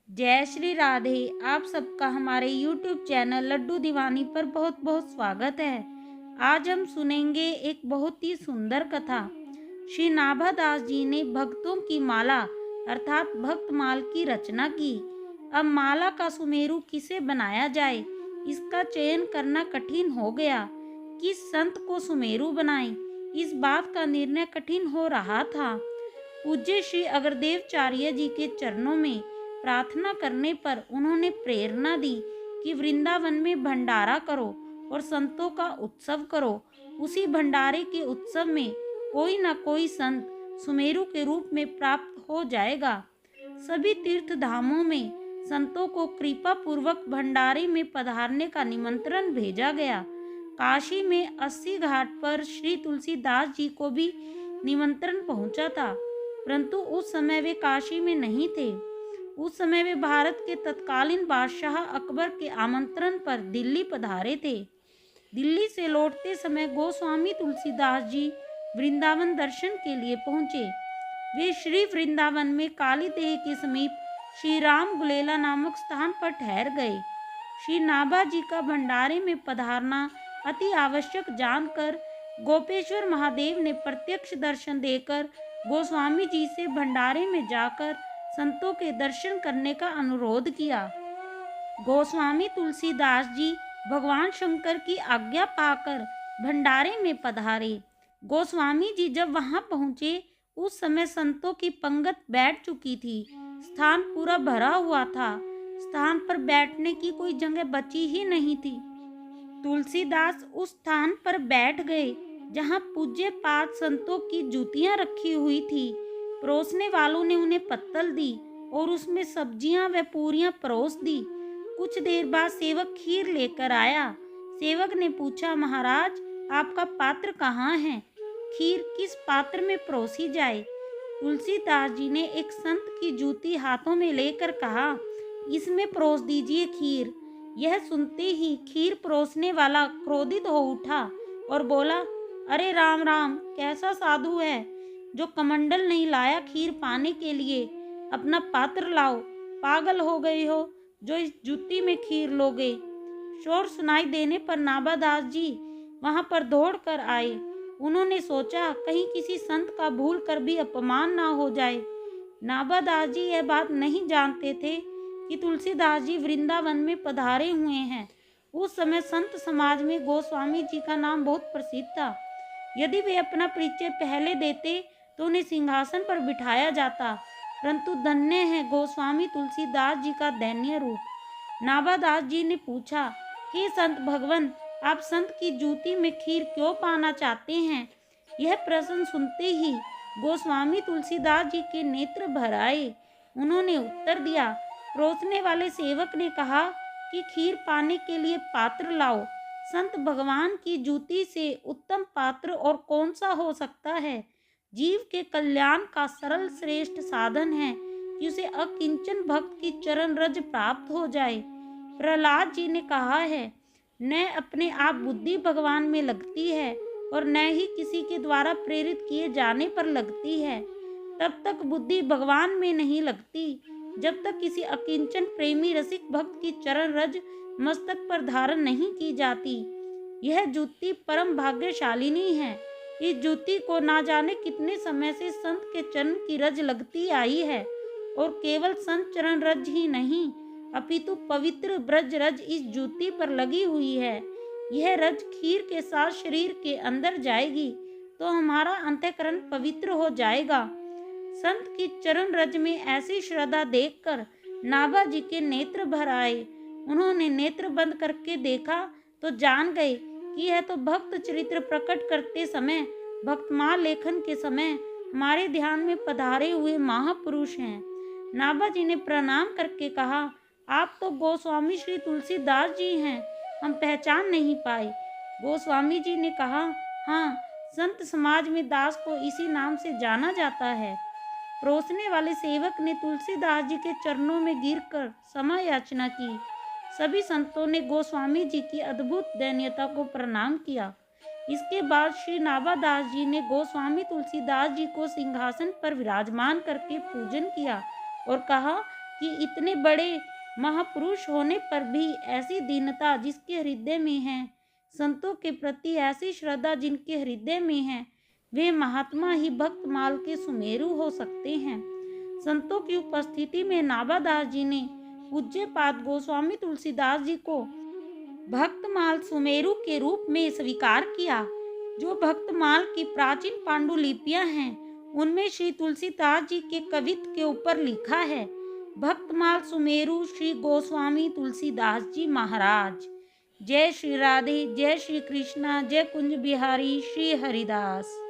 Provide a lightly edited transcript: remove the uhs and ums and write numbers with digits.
जय श्री राधे। आप सबका हमारे YouTube चैनल लड्डू दीवानी पर बहुत बहुत स्वागत है। आज हम सुनेंगे एक बहुत ही सुंदर कथा। श्री नाभादास जी ने भक्तों की माला अर्थात भक्तमाल की रचना की। अब माला का सुमेरु किसे बनाया जाए, इसका चयन करना कठिन हो गया। किस संत को सुमेरु बनाएं, इस बात का निर्णय कठिन हो रहा था। पूज्य श्री अग्रदेवचार्य जी के चरणों में प्रार्थना करने पर उन्होंने प्रेरणा दी कि वृंदावन में भंडारा करो और संतों का उत्सव करो। उसी भंडारे के उत्सव में कोई न कोई संत सुमेरु के रूप में प्राप्त हो जाएगा। सभी तीर्थ धामों में संतों को कृपा पूर्वक भंडारे में पधारने का निमंत्रण भेजा गया। काशी में 80 घाट पर श्री तुलसीदास जी को भी निमंत्रण पहुंचा था, परंतु उस समय वे काशी में नहीं थे। उस समय वे भारत के तत्कालीन बादशाह अकबर के आमंत्रण पर दिल्ली पधारे थे। दिल्ली से लौटते समय गोस्वामी तुलसीदास जी वृंदावन दर्शन के लिए पहुंचे। वे श्री वृंदावन में काली देह के समीप श्री राम गुलेला नामक स्थान पर ठहर गए। श्री नाभा जी का भंडारे में पधारना अति आवश्यक जानकर गोपेश्वर महादेव ने प्रत्यक्ष दर्शन देकर गोस्वामी जी से भंडारे में जाकर संतों के दर्शन करने का अनुरोध किया। गोस्वामी तुलसीदास जी भगवान शंकर की आज्ञा पाकर भंडारे में पधारे। गोस्वामी जी जब वहां पहुंचे उस समय संतों की पंगत बैठ चुकी थी। स्थान पूरा भरा हुआ था। स्थान पर बैठने की कोई जगह बची ही नहीं थी। तुलसीदास उस स्थान पर बैठ गए जहां पूज्य पाद संतों की जूतियां रखी हुई थी। परोसने वालों ने उन्हें पत्तल दी और उसमें सब्जियां व पूरियां परोस दी। कुछ देर बाद सेवक खीर लेकर आया। सेवक ने पूछा, महाराज आपका पात्र कहाँ है? खीर किस पात्र में परोसी जाए? तुलसीदास जी ने एक संत की जूती हाथों में लेकर कहा, इसमें परोस दीजिए खीर। यह सुनते ही खीर परोसने वाला क्रोधित हो उठा और बोला, अरे राम राम, कैसा साधु है जो कमंडल नहीं लाया खीर पाने के लिए। अपना पात्र लाओ। पागल हो गए हो जो इस जूती में खीर लोगे। शोर सुनाई देने पर नाभादास जी वहां पर दौड़ कर आए। उन्होंने सोचा कहीं किसी संत का भूल कर भी अपमान ना हो जाए। नाभादास जी यह बात नहीं जानते थे कि तुलसीदास जी वृंदावन में पधारे हुए हैं। उस समय संत समाज में गोस्वामी जी का नाम बहुत प्रसिद्ध था। यदि वे अपना परिचय पहले देते तो उन्हें सिंहासन पर बिठाया जाता, परंतु धन्य है गोस्वामी तुलसीदास जी का दैन्य रूप। नाभादास जी ने पूछा, हे संत भगवन, आप संत की जूती में खीर क्यों पाना चाहते हैं? यह प्रश्न सुनते ही गोस्वामी तुलसीदास जी के नेत्र भर आए। उन्होंने उत्तर दिया। परोसने वाले सेवक ने कहा कि खीर पाने के लिए पात्र लाओ। संत भगवान की जूती से उत्तम पात्र और कौन सा हो सकता है? जीव के कल्याण का सरल श्रेष्ठ साधन है कि उसे अकिंचन भक्त की चरण रज प्राप्त हो जाए। प्रहलाद जी ने कहा है, न अपने आप बुद्धि भगवान में लगती है और न ही किसी के द्वारा प्रेरित किए जाने पर लगती है। तब तक बुद्धि भगवान में नहीं लगती जब तक किसी अकिंचन प्रेमी रसिक भक्त की चरण रज मस्तक पर धारण नहीं की जाती। यह जूती परम भाग्यशालिनी है। इस जूती को ना जाने कितने समय से संत के चरण की रज लगती आई है और केवल संत चरण रज ही नहीं अपितु पवित्र ब्रज रज इस जूती पर लगी हुई है। यह रज खीर के साथ शरीर के अंदर जाएगी तो हमारा अंतःकरण पवित्र हो जाएगा। संत की चरण रज में ऐसी श्रद्धा देखकर नाभा जी के नेत्र भर आए। उन्होंने नेत्र बंद करके देखा तो जान गए कि यह तो भक्त चरित्र प्रकट करते समय भक्तमाल लेखन के समय हमारे ध्यान में पधारे हुए महापुरुष हैं। नाभा जी ने प्रणाम करके कहा, आप तो गोस्वामी श्री तुलसीदास जी हैं, हम पहचान नहीं पाए। गोस्वामी जी ने कहा, हाँ, संत समाज में दास को इसी नाम से जाना जाता है। परोसने वाले सेवक ने तुलसीदास जी के चरणों में गिरकर क्षमा याचना की। सभी संतों ने गोस्वामी जी की अद्भुत दैन्यता को प्रणाम किया। इसके बाद श्री नाभादास जी ने गोस्वामी तुलसीदास जी को सिंहासन पर विराजमान करके पूजन किया और कहा, कि इतने बड़े महापुरुष होने पर भी ऐसी दीनता जिसके हृदय में है, संतों के प्रति ऐसी श्रद्धा जिनके हृदय में है, वे महात्मा ही भक्तमाल के सुमेरु हो सकते हैं। संतों की उपस्थिति में नाभादास जी ने पूज्यपाद गोस्वामी तुलसीदास जी को भक्तमाल सुमेरु के रूप में स्वीकार किया। जो भक्तमाल की प्राचीन पांडुलिपियां हैं, उनमें श्री तुलसीदास जी के कवित्व के ऊपर लिखा है, भक्तमाल सुमेरु श्री गोस्वामी तुलसीदास जी महाराज। जय श्री राधे, जय श्री कृष्णा, जय कुंज बिहारी श्री हरिदास।